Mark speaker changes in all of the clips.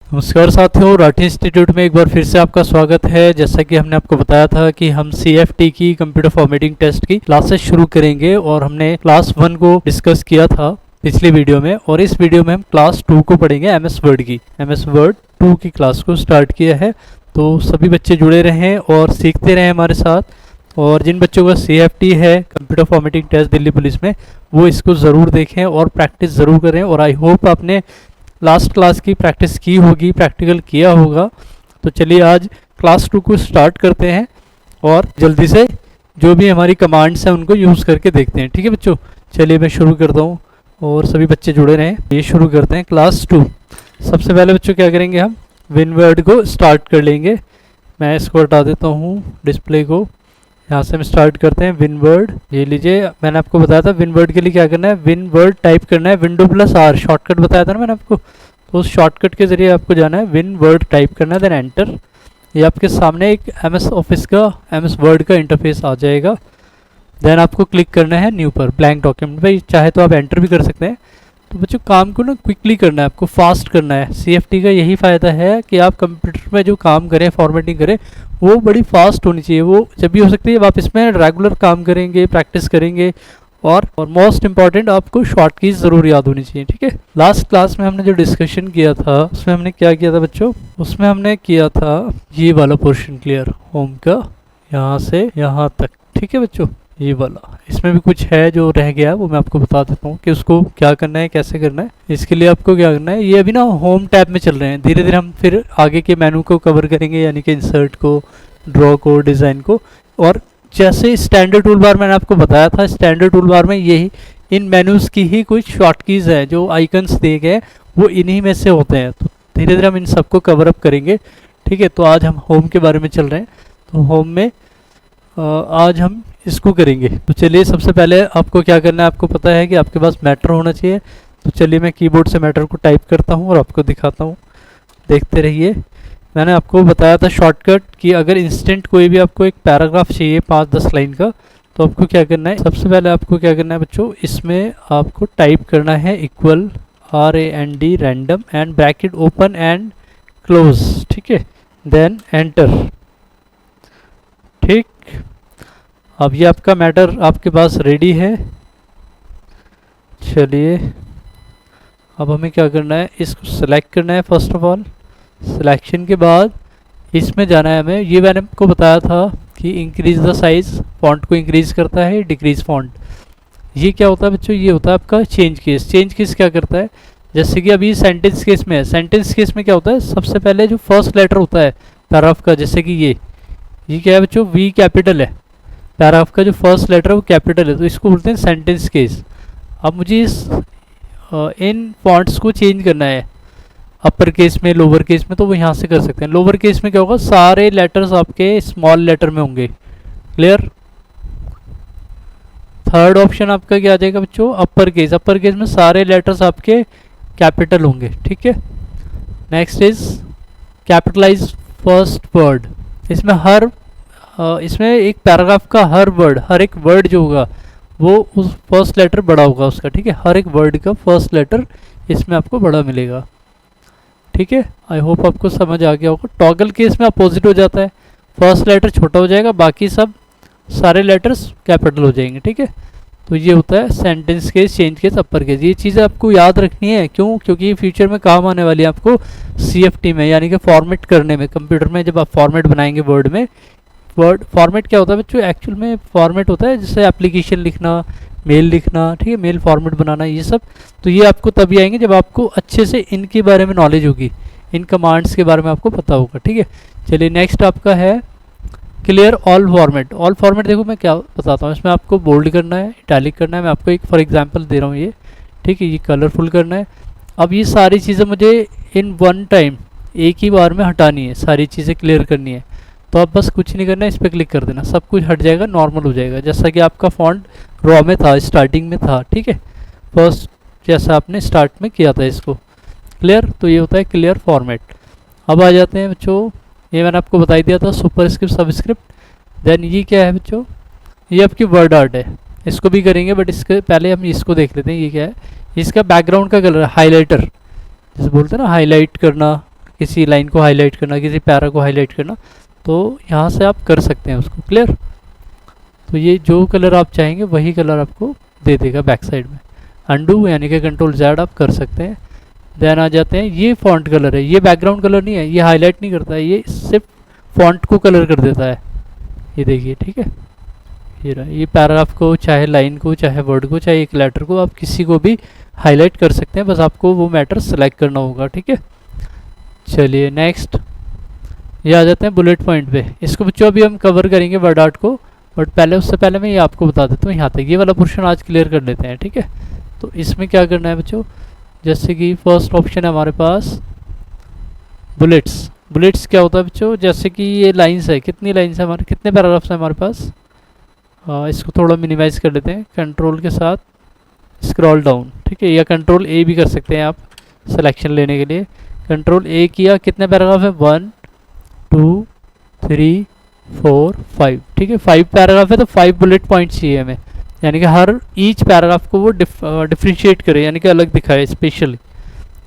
Speaker 1: नमस्कार साथियों, राठी इंस्टीट्यूट में एक बार फिर से आपका स्वागत है। जैसा कि हमने आपको बताया था कि हम CFT की कंप्यूटर फॉर्मेटिंग टेस्ट की क्लासेस शुरू करेंगे और हमने क्लास 1 को डिस्कस किया था पिछली वीडियो में, और इस वीडियो में हम क्लास 2 को पढ़ेंगे। MS वर्ड की MS वर्ड 2 की क्लास को स्टार्ट किया है, तो सभी बच्चे जुड़े रहें और सीखते रहें हमारे साथ। और जिन बच्चों का CFT है computer formatting test Delhi police में, वो इसको ज़रूर देखें और प्रैक्टिस ज़रूर करें। और आई होप आपने लास्ट क्लास की प्रैक्टिस की होगी, प्रैक्टिकल किया होगा। तो चलिए आज क्लास 2 को स्टार्ट करते हैं और जल्दी से जो भी हमारी कमांड्स हैं उनको यूज़ करके देखते हैं। ठीक है बच्चों, चलिए मैं शुरू करता हूँ और सभी बच्चे जुड़े रहें। ये शुरू करते हैं क्लास 2। सबसे पहले बच्चों क्या करेंगे, हम विनवर्ड को स्टार्ट कर लेंगे। मैं इसको हटा देता हूँ डिस्प्ले को। यहाँ से हम स्टार्ट करते हैं विनवर्ड। ये लीजिए, मैंने आपको बताया था विनवर्ड के लिए क्या करना है, विनवर्ड टाइप करना है, विंडो+R शॉर्टकट बताया था ना मैंने आपको। तो उस शॉर्टकट के जरिए आपको जाना है, विनवर्ड टाइप करना है, देन एंटर। ये आपके सामने एक MS ऑफिस का MS वर्ड का इंटरफेस आ जाएगा। देन आपको क्लिक करना है न्यू पर, ब्लैंक डॉक्यूमेंट। भाई चाहे तो आप एंटर भी कर सकते हैं। तो बच्चों काम को ना क्विकली करना है, आपको फास्ट करना है। CFT का यही फ़ायदा है कि आप कंप्यूटर में जो काम करें, फॉर्मेटिंग करें, वो बड़ी फास्ट होनी चाहिए। वो जब भी हो सकती है जब आप इसमें रेगुलर काम करेंगे, प्रैक्टिस करेंगे। और मोस्ट इंपॉर्टेंट, आपको शॉर्ट कीज ज़रूर याद होनी चाहिए। ठीक है, लास्ट क्लास में हमने जो डिस्कशन किया था उसमें हमने क्या किया था बच्चों, उसमें हमने किया था ये वाला पोर्शन क्लियर, होम का यहाँ से यहाँ तक। ठीक है बच्चों, ये वाला। इसमें भी कुछ है जो रह गया है, वो मैं आपको बता देता हूँ कि उसको क्या करना है, कैसे करना है। इसके लिए आपको क्या करना है, ये अभी ना होम टैब में चल रहे हैं। धीरे धीरे हम फिर आगे के मेनू को कवर करेंगे, यानी कि इंसर्ट को, ड्रॉ को, डिज़ाइन को। और जैसे स्टैंडर्ड टूल बार मैंने आपको बताया था, स्टैंडर्ड टूल बार में यही इन मेनूज़ की ही कुछ शॉर्ट कीज़ हैं, जो आइकन्स दिए गए वो इन्हीं में से होते हैं। तो धीरे धीरे हम इन सबको कवर अप करेंगे। ठीक है, तो आज हम होम के बारे में चल रहे हैं। तो होम में आज हम इसको करेंगे। तो चलिए सबसे पहले आपको क्या करना है, आपको पता है कि आपके पास मैटर होना चाहिए। तो चलिए मैं कीबोर्ड से मैटर को टाइप करता हूँ और आपको दिखाता हूँ, देखते रहिए। मैंने आपको बताया था शॉर्टकट कि अगर इंस्टेंट कोई भी आपको एक पैराग्राफ चाहिए 5-10 लाइन का, तो आपको क्या करना है, सबसे पहले आपको क्या करना है बच्चों, इसमें आपको टाइप करना है equal RAND random and bracket open and close. ठीक है, देन एंटर। ठीक, अब ये आपका मैटर आपके पास रेडी है। चलिए अब हमें क्या करना है, इसको सेलेक्ट करना है। फर्स्ट ऑफ ऑल सिलेक्शन के बाद इसमें जाना है हमें। ये मैंने आपको बताया था कि इंक्रीज द साइज, फॉन्ट को इंक्रीज करता है, डिक्रीज फॉन्ट। ये क्या होता है बच्चों, ये होता है आपका चेंज केस। चेंज केस क्या करता है, जैसे कि अभी सेंटेंस केस में है। सेंटेंस केस में क्या होता है, सबसे पहले जो फर्स्ट लेटर होता है पैराग्राफ का, जैसे कि ये क्या है बच्चों, V कैपिटल है। पैराग्राफ का जो फर्स्ट लेटर है वो कैपिटल है, तो इसको बोलते हैं सेंटेंस केस। अब मुझे इन फॉन्ट्स को चेंज करना है, अपर केस में, लोअर केस में, तो वो यहाँ से कर सकते हैं। लोअर केस में क्या होगा, सारे लेटर्स आपके स्मॉल लेटर में होंगे। क्लियर। थर्ड ऑप्शन आपका क्या आ जाएगा बच्चों, अपर केस। अपर केस में सारे लेटर्स आपके कैपिटल होंगे। ठीक है। Next is capitalise first word. इसमें एक पैराग्राफ का हर वर्ड, हर एक वर्ड जो होगा वो उस फर्स्ट लेटर बड़ा होगा उसका। ठीक है, हर एक वर्ड का फर्स्ट लेटर इसमें आपको बड़ा मिलेगा। ठीक है, आई होप आपको समझ आ गया होगा। टॉगल केस में अपोजिट हो जाता है, फर्स्ट लेटर छोटा हो जाएगा, बाकी सब सारे लेटर्स कैपिटल हो जाएंगे। ठीक है, तो ये होता है sentence case, change case, upper case. ये चीज़ें आपको याद रखनी है। क्यों? क्योंकि ये फ्यूचर में काम आने वाली है आपको CFT में, यानी कि फॉर्मेट करने में। कंप्यूटर में जब आप फॉर्मेट बनाएंगे वर्ड में, वर्ड फॉर्मेट क्या होता है बच्चों, एक्चुअल में फॉर्मेट होता है जैसे एप्लीकेशन लिखना, मेल लिखना। ठीक है, मेल फॉर्मेट बनाना, ये सब। तो ये आपको तभी आएंगे जब आपको अच्छे से इनके बारे में नॉलेज होगी, इन कमांड्स के बारे में आपको पता होगा। ठीक है, चलिए नेक्स्ट आपका है clear all format. All format देखो मैं क्या बताता हूँ, इसमें आपको बोल्ड करना है, इटैलिक करना है। मैं आपको एक फॉर एग्जांपल दे रहा हूँ ये। ठीक है, ये कलरफुल करना है। अब ये सारी चीज़ें मुझे इन वन टाइम एक ही बार में हटानी है, सारी चीज़ें क्लियर करनी है। तो आप बस कुछ नहीं करना है, इस पर क्लिक कर देना, सब कुछ हट जाएगा, नॉर्मल हो जाएगा। जैसा कि आपका फॉन्ट रॉ में था, स्टार्टिंग में था। ठीक है, फर्स्ट जैसा आपने स्टार्ट में किया था इसको। क्लियर, तो ये होता है क्लियर फॉर्मेट। अब आ जाते हैं बच्चों, ये मैंने आपको बता दिया था, सुपरस्क्रिप्ट, सबस्क्रिप्ट। देन ये क्या है बच्चों, ये आपकी वर्ड आर्ट है। इसको भी करेंगे, बट इसके पहले हम इसको देख लेते हैं। ये क्या है, इसका बैकग्राउंड का कलर है हाइलाइटर, जैसे बोलते हैं ना हाईलाइट करना, किसी लाइन को हाईलाइट करना, किसी पैरा को हाईलाइट करना, तो यहाँ से आप कर सकते हैं उसको। क्लियर? तो ये जो कलर आप चाहेंगे वही कलर आपको दे देगा बैक साइड में। अंडू यानी कि कंट्रोल Z आप कर सकते हैं। देन आ जाते हैं, ये फॉन्ट कलर है, ये बैकग्राउंड कलर नहीं है, ये हाईलाइट नहीं करता है, ये सिर्फ फॉन्ट को कलर कर देता है। ये देखिए, ठीक है, ये रहा। ये पैराग्राफ को, चाहे लाइन को, चाहे वर्ड को, चाहे एक लेटर को, आप किसी को भी हाईलाइट कर सकते हैं, बस आपको वो मैटर सेलेक्ट करना होगा। ठीक है, चलिए नेक्स्ट ये आ जाते हैं बुलेट पॉइंट पे। इसको बच्चों अभी हम कवर करेंगे वर्ड आर्ट को, बट पहले उससे पहले मैं ये आपको बता देता हूँ। यहाँ तक ये वाला पोर्शन आज क्लियर कर लेते हैं। ठीक है, तो इसमें क्या करना है बच्चों, जैसे कि फर्स्ट ऑप्शन है हमारे पास बुलेट्स। बुलेट्स क्या होता है बच्चों, जैसे कि ये लाइंस है, कितनी लाइंस है हमारे, कितने पैराग्राफ्स हैं हमारे पास। इसको थोड़ा मिनिमाइज़ कर लेते हैं, कंट्रोल के साथ स्क्रॉल डाउन। ठीक है, या कंट्रोल A भी कर सकते हैं आप सिलेक्शन लेने के लिए। कंट्रोल A किया, कितने पैराग्राफ है, 1 2 3 4 5। ठीक है, 5 पैराग्राफ है तो 5 बुलेट पॉइंट चाहिए हमें, यानी कि हर ईच पैराग्राफ को वो डिफ्रेंशिएट करे, यानी कि अलग दिखाए स्पेशली।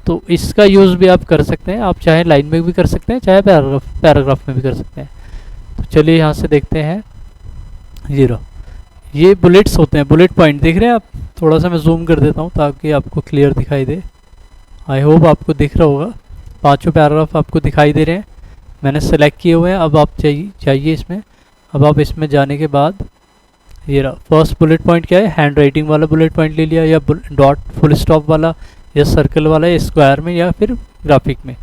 Speaker 1: तो इसका यूज़ भी आप कर सकते हैं, आप चाहे लाइन में भी कर सकते हैं, चाहे पैराग्राफ में भी कर सकते हैं। तो चलिए यहाँ से देखते हैं, ये बुलेट्स होते हैं, बुलेट पॉइंट देख रहे हैं आप। थोड़ा सा मैं जूम कर देता हूँ ताकि आपको क्लियर दिखाई दे। आई होप आपको दिख रहा होगा, पांचों पैराग्राफ आपको दिखाई दे रहे हैं, मैंने सेलेक्ट किए हुए हैं। अब आप चाहिए इसमें, अब आप इसमें जाने के बाद ये रहा फर्स्ट बुलेट पॉइंट क्या है, हैंड राइटिंग वाला बुलेट पॉइंट ले लिया, या डॉट फुल स्टॉप वाला, या सर्कल वाला, या स्क्वायर में, या फिर ग्राफिक में।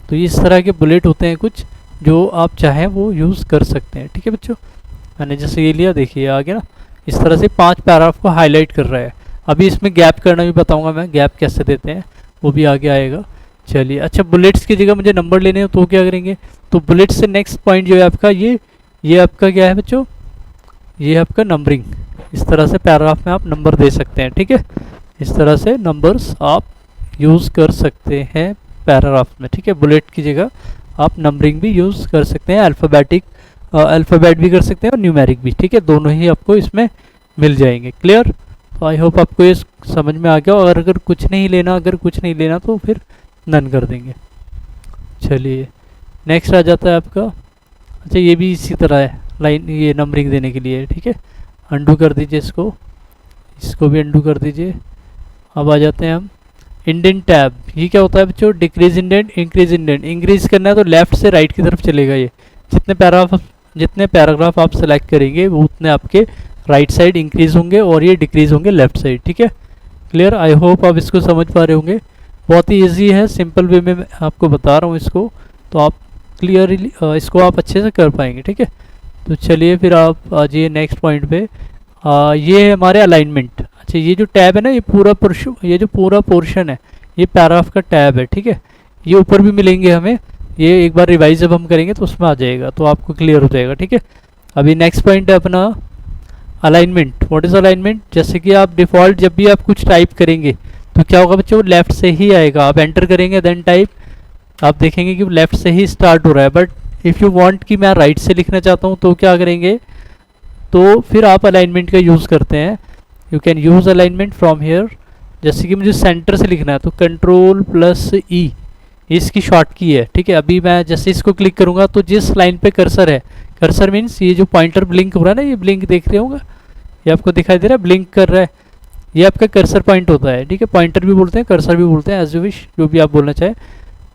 Speaker 1: तो इस तरह के बुलेट होते हैं कुछ जो आप चाहें वो यूज़ कर सकते हैं। ठीक है बच्चों, मैंने जैसे ये लिया, देखिए आ गया ना, इस तरह से 5 पैराग्राफ को हाईलाइट कर रहा है। अभी इसमें गैप करना भी बताऊंगा मैं, गैप कैसे देते हैं वो भी आगे आएगा। चलिए, अच्छा बुलेट्स की जगह मुझे नंबर लेने हो तो क्या करेंगे, तो बुलेट से नेक्स्ट पॉइंट जो है आपका, ये आपका क्या है बच्चों, ये आपका नंबरिंग। इस तरह से पैराग्राफ में आप नंबर दे सकते हैं। ठीक है, इस तरह से नंबर्स आप यूज़ कर सकते हैं पैराग्राफ में। ठीक है, बुलेट की जगह आप नंबरिंग भी यूज़ कर सकते हैं, अल्फ़ाबेट भी कर सकते हैं और न्यूमेरिक भी। ठीक है, दोनों ही आपको इसमें मिल जाएंगे। क्लियर? तो आई होप आपको ये समझ में आ गया। और अगर कुछ नहीं लेना तो फिर नन कर देंगे। चलिए नेक्स्ट आ जाता है आपका, अच्छा ये भी इसी तरह है, लाइन ये नंबरिंग देने के लिए। ठीक है, अंडू कर दीजिए इसको भी अंडू कर दीजिए। अब आ जाते हैं हम इंडेंट टैब। ये क्या होता है बच्चों, decrease indent, increase indent. Increase करना है तो लेफ्ट से राइट की तरफ चलेगा। ये जितने पैराग्राफ आप सेलेक्ट करेंगे वो उतने आपके राइट साइड इंक्रीज होंगे और ये डिक्रीज होंगे लेफ्ट साइड। ठीक है, क्लियर? आई होप आप इसको समझ पा रहे होंगे। बहुत ही ईजी है, सिंपल वे में मैं आपको बता रहा हूँ इसको, तो आप क्लियरली इसको आप अच्छे से कर पाएंगे। ठीक है, तो चलिए फिर आप आ जाइए नेक्स्ट पॉइंट पे। ये है हमारे अलाइनमेंट। अच्छा, ये जो टैब है ना, ये जो पूरा पोर्शन है, ये पैराग्राफ का टैब है। ठीक है, ये ऊपर भी मिलेंगे हमें, ये एक बार रिवाइज जब हम करेंगे तो उसमें आ जाएगा, तो आपको क्लियर हो जाएगा। ठीक है, अभी नेक्स्ट पॉइंट है अपना अलाइनमेंट। What is alignment? जैसे कि आप डिफ़ॉल्ट जब भी आप कुछ टाइप करेंगे तो क्या होगा बच्चों, लेफ्ट से ही आएगा। आप एंटर करेंगे देन टाइप, आप देखेंगे कि लेफ्ट से ही स्टार्ट हो रहा है। बट इफ़ यू वांट कि मैं राइट से लिखना चाहता हूँ तो क्या करेंगे, तो फिर आप अलाइनमेंट का यूज़ करते हैं। You can use alignment from here. जैसे कि मुझे सेंटर से लिखना है तो Ctrl+E इसकी शॉर्ट की है। ठीक है, अभी मैं जैसे इसको क्लिक करूँगा तो जिस लाइन पे कर्सर है, कर्सर मीन्स ये जो पॉइंटर ब्लिंक हो रहा है ना, ये ब्लिंक देख रहे होंगे, ये आपको दिखाई दे रहा है, ब्लिंक कर रहा है, ये आपका कर्सर पॉइंट होता है। ठीक है, पॉइंटर भी बोलते हैं, कर्सर भी बोलते हैं, एज यू विश, जो भी आप बोलना चाहें।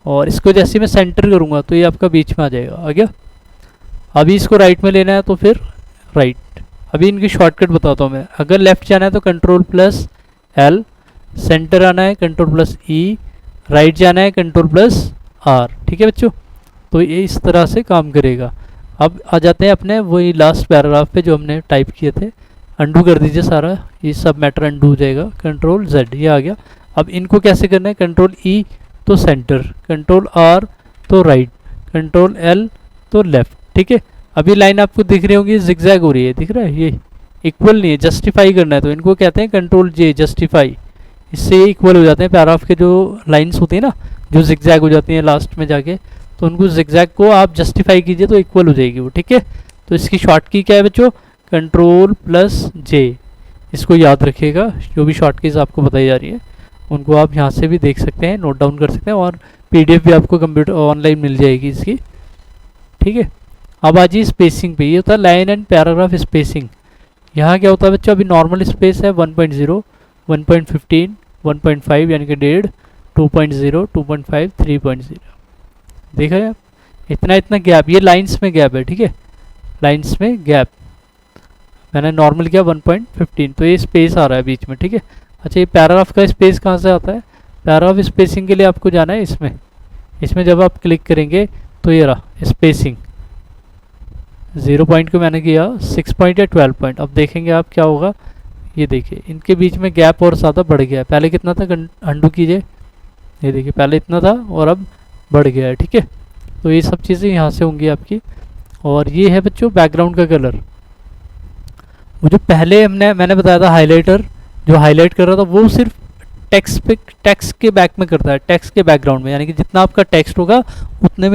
Speaker 1: और इसको जैसे मैं सेंटर करूँगा तो ये आपका बीच में आ जाएगा। आ गया? अभी इसको राइट में लेना है तो फिर राइट। अभी इनकी शॉर्टकट बताता हूँ मैं। अगर लेफ्ट जाना है तो Ctrl+L, सेंटर आना है Ctrl+E, राइट जाना है Ctrl+R। ठीक है बच्चों, तो ये इस तरह से काम करेगा। अब आ जाते हैं अपने वही लास्ट पैराग्राफ पे जो हमने टाइप किए थे। अंडू कर दीजिए सारा, ये सब मैटर अंडू हो जाएगा। Ctrl+Z, ये आ गया। अब इनको कैसे करना है, Ctrl+E तो सेंटर, Ctrl+R तो राइट, Ctrl+L तो लेफ्ट। ठीक है, अभी लाइन आपको दिख रही होगी, जिगजैग हो रही है, दिख रहा है, ये इक्वल नहीं है। जस्टिफाई करना है तो इनको कहते हैं Ctrl+J, जस्टिफाई। इससे इक्वल हो जाते हैं पैराग्राफ के जो लाइंस होती है ना, जो जिगजैग हो जाती हैं लास्ट में जाके, तो उनको जिगजैग को आप जस्टिफाई कीजिए तो इक्वल हो जाएगी वो। ठीक है, तो इसकी शॉर्ट की क्या है बच्चों, Ctrl+J। इसको याद रखिएगा, जो भी शॉर्ट कीज आपको बताई जा रही है उनको आप यहाँ से भी देख सकते हैं, नोट डाउन कर सकते हैं। और PDF भी आपको कंप्यूटर ऑनलाइन मिल जाएगी इसकी, ठीक है। अब आ जाइए स्पेसिंग पे, ये होता है लाइन एंड पैराग्राफ स्पेसिंग। यहाँ क्या होता है बच्चों, अभी नॉर्मल स्पेस है 1.0, 1.15, 1.5 यानी कि 1.5, 2.0, 2.5, 3.0। देखा है आप, इतना इतना गैप, ये लाइंस में गैप है, ठीक है, लाइंस में गैप। मैंने नॉर्मल किया 1.15, तो ये स्पेस आ रहा है बीच में, ठीक है। अच्छा, ये पैराग्राफ का स्पेस कहाँ से आता है? पैराग्राफ स्पेसिंग के लिए आपको जाना है इसमें जब आप क्लिक करेंगे तो ये रहा स्पेसिंग। 0 पॉइंट को मैंने किया 6 पॉइंट या 12 पॉइंट। अब देखेंगे आप क्या होगा, ये देखिए इनके बीच में गैप और ज़्यादा बढ़ गया है। पहले कितना था, अंडू कीजिए, ये देखिए पहले इतना था और अब बढ़ गया है, ठीक है। तो ये सब चीज़ें यहाँ से होंगी आपकी। और ये है बच्चों बैकग्राउंड का कलर। वो जो पहले मैंने बताया था हाइलाइटर, जो हाईलाइट कर रहा था वो सिर्फ टेक्स्ट के बैक में करता है, टेक्स्ट के बैकग्राउंड में, यानी कि जितना आपका टेक्स्ट होगा उतने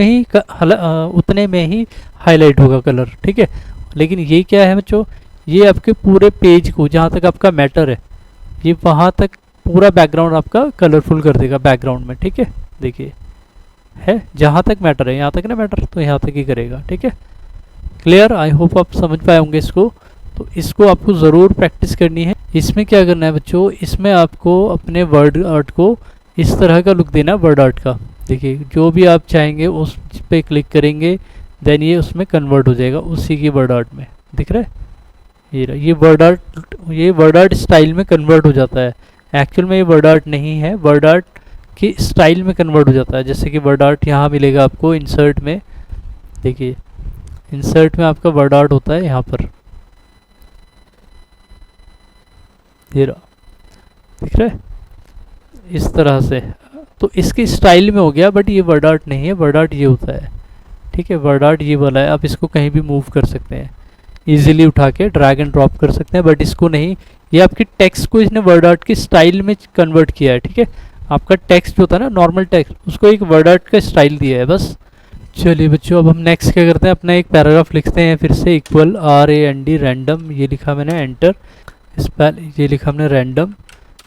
Speaker 1: में ही हाईलाइट होगा कलर, ठीक है। लेकिन ये क्या है बच्चों, ये आपके पूरे पेज को, जहाँ तक आपका मैटर है, ये वहाँ तक पूरा बैकग्राउंड आपका कलरफुल कर देगा बैकग्राउंड में, ठीक है। देखिए है, जहाँ तक मैटर है, यहाँ तक ना मैटर, तो यहाँ तक ही करेगा, ठीक है। क्लियर, आई होप आप समझ पाए होंगे इसको। तो इसको आपको ज़रूर प्रैक्टिस करनी है। इसमें क्या करना है बच्चों, इसमें आपको अपने वर्ड आर्ट को इस तरह का लुक देना है, वर्ड आर्ट का। देखिए जो भी आप चाहेंगे उस पे क्लिक करेंगे, देन ये उसमें कन्वर्ट हो जाएगा उसी की वर्ड आर्ट में। दिख रहा है, ये वर्ड आर्ट स्टाइल में कन्वर्ट हो जाता है। एक्चुअल में ये वर्ड आर्ट नहीं है, वर्ड आर्ट की स्टाइल में कन्वर्ट हो जाता है। जैसे कि वर्ड आर्ट यहाँ मिलेगा आपको इंसर्ट में, देखिए इंसर्ट में आपका वर्ड आर्ट होता है यहाँ पर, ये रहा, दिख रहा है इस तरह से। तो इसके स्टाइल में हो गया, बट ये वर्ड आर्ट नहीं है, वर्ड आर्ट ये होता है, ठीक है। वर्ड आर्ट ये वाला है, आप इसको कहीं भी मूव कर सकते हैं, इजीली उठा के ड्रैग एंड ड्रॉप कर सकते हैं, बट इसको नहीं। ये आपकी टेक्स्ट को इसने वर्ड आर्ट की स्टाइल में कन्वर्ट किया है, ठीक है। आपका टेक्स्ट जो होता है ना, नॉर्मल टेक्स्ट, उसको एक वर्ड आर्ट का स्टाइल दिया है बस। चलिए बच्चों, अब हम नेक्स्ट क्या करते हैं, अपना एक पैराग्राफ लिखते हैं फिर से। इक्वल RAND रैंडम, ये लिखा मैंने, एंटर। ये लिखा हमने रैंडम,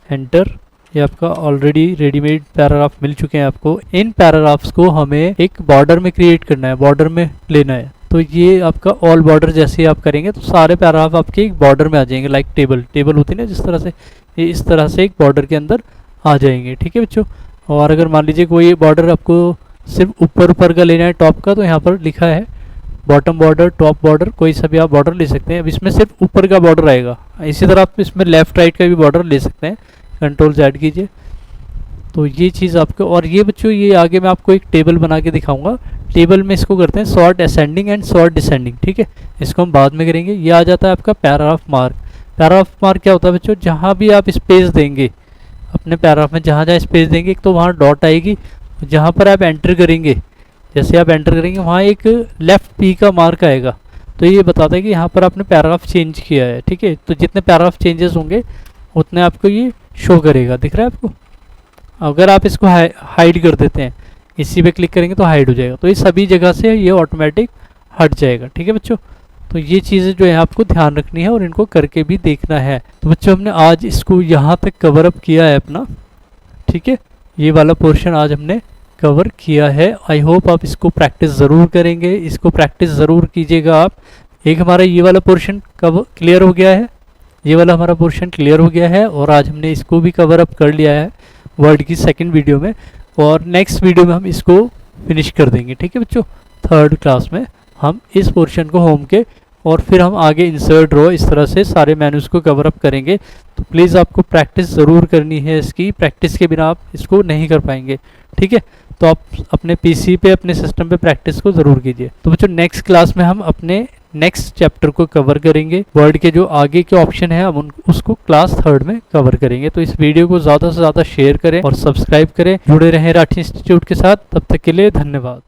Speaker 1: एंटर। ये आपका ऑलरेडी रेडीमेड पैराग्राफ मिल चुके हैं आपको। इन पैराग्राफ्स को हमें एक बॉर्डर में क्रिएट करना है, बॉर्डर में लेना है। तो ये आपका ऑल बॉर्डर जैसे आप करेंगे तो सारे पैराग्राफ आपके एक बॉर्डर में आ जाएंगे, लाइक टेबल होती है ना जिस तरह से, ये इस तरह से एक बॉर्डर के अंदर आ जाएंगे, ठीक है बच्चों। और अगर मान लीजिए कोई बॉर्डर आपको सिर्फ ऊपर का लेना है, टॉप का, तो यहाँ पर लिखा है बॉटम बॉर्डर, टॉप बॉर्डर, कोई सा भी आप बॉर्डर ले सकते हैं। अब इसमें सिर्फ ऊपर का बॉर्डर आएगा, इसी तरह आप इसमें लेफ्ट राइट का भी बॉर्डर ले सकते हैं। Ctrl+Z कीजिए, तो ये चीज़ आपको। और ये बच्चों, ये आगे मैं आपको एक टेबल बना के दिखाऊंगा। टेबल में इसको करते हैं sort ascending and sort descending, ठीक है। इसको हम बाद में करेंगे। ये आ जाता है आपका पैराग्राफ मार्क। पैराग्राफ मार्क क्या होता है बच्चों, जहाँ भी आप स्पेस देंगे अपने पैराग्राफ में, जहाँ जहाँ स्पेस देंगे, एक तो वहाँ डॉट आएगी, जहाँ पर आप एंटर करेंगे, जैसे आप एंटर करेंगे वहाँ एक लेफ्ट P का मार्क आएगा। तो ये बताता है कि यहाँ पर आपने पैराग्राफ चेंज किया है, ठीक है। तो जितने पैराग्राफ चेंजेस होंगे उतने आपको ये शो करेगा, दिख रहा है आपको। अगर आप इसको हाइड कर देते हैं, इसी पे क्लिक करेंगे तो हाइड हो जाएगा। तो ये सभी जगह से ये ऑटोमेटिक हट जाएगा, ठीक है बच्चों। तो ये चीज़ें जो है आपको ध्यान रखनी है और इनको करके भी देखना है। तो बच्चों हमने आज इसको यहाँ तक कवर अप किया है अपना, ठीक है। ये वाला पोर्शन आज हमने कवर किया है। आई होप आप इसको प्रैक्टिस ज़रूर करेंगे, इसको प्रैक्टिस ज़रूर कीजिएगा आप। एक हमारा ये वाला पोर्शन क्लियर हो गया है, ये वाला हमारा पोर्शन क्लियर हो गया है, और आज हमने इसको भी कवर अप कर लिया है वर्ड की सेकंड वीडियो में। और नेक्स्ट वीडियो में हम इसको फिनिश कर देंगे, ठीक है बच्चों। थर्ड क्लास में हम इस पोर्शन को होम के, और फिर हम आगे इंसर्ट रो, इस तरह से सारे मेन्यूज़ को कवर अप करेंगे। तो प्लीज़ आपको प्रैक्टिस ज़रूर करनी है इसकी, प्रैक्टिस के बिना आप इसको नहीं कर पाएंगे, ठीक है। तो आप अपने पीसी पे, अपने सिस्टम पे प्रैक्टिस को ज़रूर कीजिए। तो बच्चों नेक्स्ट क्लास में हम अपने नेक्स्ट चैप्टर को कवर करेंगे। वर्ड के जो आगे के ऑप्शन है हम उसको क्लास थर्ड में कवर करेंगे। तो इस वीडियो को ज़्यादा से ज़्यादा शेयर करें और सब्सक्राइब करें। जुड़े रहें राठी इंस्टीट्यूट के साथ। तब तक के लिए धन्यवाद।